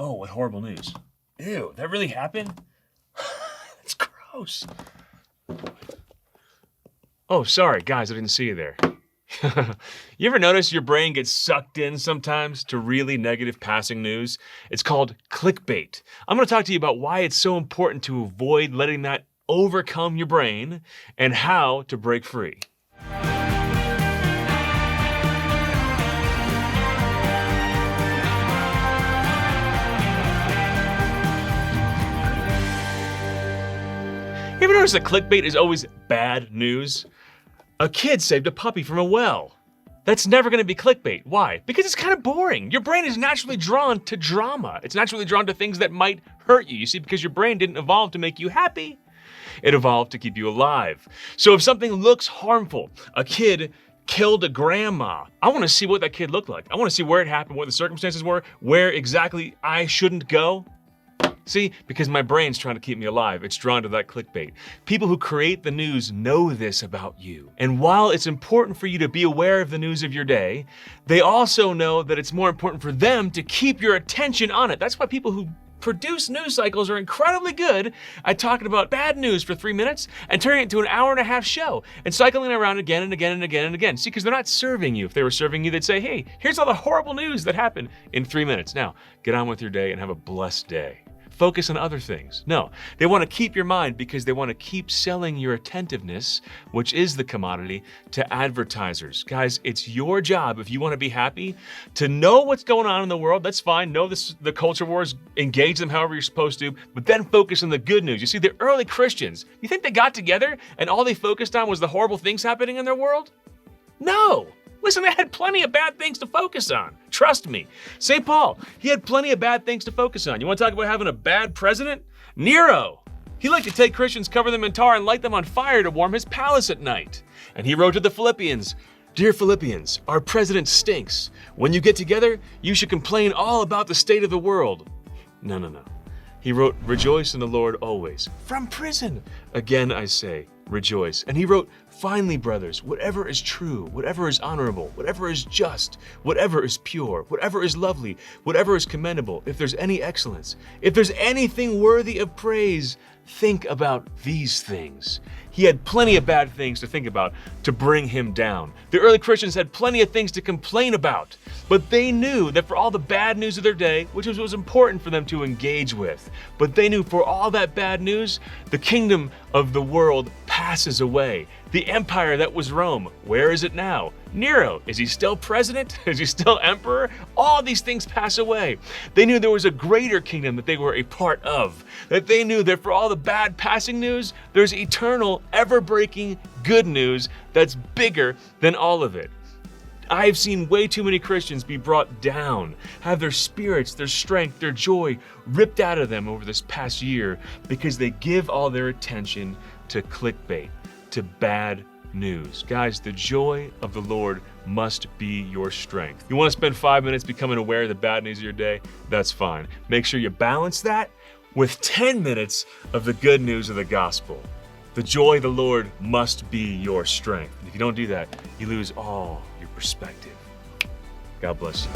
Oh, what horrible news. Ew, that really happened? It's gross. Oh, sorry, guys, I didn't see you there. You ever notice your brain gets sucked in sometimes to really negative passing news? It's called clickbait. I'm going to talk to you about why it's so important to avoid letting that overcome your brain and how to break free. You ever notice that clickbait is always bad news? A kid saved a puppy from a well. That's never going to be clickbait. Why? Because it's kind of boring. Your brain is naturally drawn to drama. It's naturally drawn to things that might hurt you. You see, because your brain didn't evolve to make you happy. It evolved to keep you alive. So if something looks harmful, a kid killed a grandma, I want to see what that kid looked like. I want to see where it happened, what the circumstances were, where exactly I shouldn't go. See, because my brain's trying to keep me alive, it's drawn to that clickbait. People who create the news know this about you. And while it's important for you to be aware of the news of your day, they also know that it's more important for them to keep your attention on it. That's why people who produce news cycles are incredibly good at talking about bad news for 3 minutes and turning it into an hour-and-a-half show and cycling around again and again and again and again. See, because they're not serving you. If they were serving you, they'd say, hey, here's all the horrible news that happened in 3 minutes. Now, get on with your day and have a blessed day. Focus on other things. No, they want to keep your mind because they want to keep selling your attentiveness, which is the commodity, to advertisers. Guys, it's your job, if you want to be happy, to know what's going on in the world. That's fine. Know the culture wars, engage them however you're supposed to, but then focus on the good news. You see, the early Christians, you think they got together and all they focused on was the horrible things happening in their world? No. Listen, they had plenty of bad things to focus on. Trust me. St. Paul, he had plenty of bad things to focus on. You want to talk about having a bad president? Nero. He liked to take Christians, cover them in tar, and light them on fire to warm his palace at night. And he wrote to the Philippians, Dear Philippians, our president stinks. When you get together, you should complain all about the state of the world. No. He wrote, Rejoice in the Lord always. From prison. Again, I say, rejoice. And he wrote, Finally, brothers, whatever is true, whatever is honorable, whatever is just, whatever is pure, whatever is lovely, whatever is commendable, if there's any excellence, if there's anything worthy of praise, think about these things. He had plenty of bad things to think about to bring him down. The early Christians had plenty of things to complain about, but they knew that for all the bad news of their day, which was important for them to engage with, but they knew for all that bad news, the kingdom of the world passes away. The empire that was Rome, where is it now? Nero, is he still president? Is he still emperor? All these things pass away. They knew there was a greater kingdom that they were a part of. That they knew that for all the bad passing news, there's eternal, ever-breaking good news that's bigger than all of it. I've seen way too many Christians be brought down, have their spirits, their strength, their joy ripped out of them over this past year because they give all their attention to clickbait, to bad news. Guys, the joy of the Lord must be your strength. You want to spend 5 minutes becoming aware of the bad news of your day? That's fine. Make sure you balance that with 10 minutes of the good news of the gospel. The joy of the Lord must be your strength. If you don't do that, you lose all your perspective. God bless you.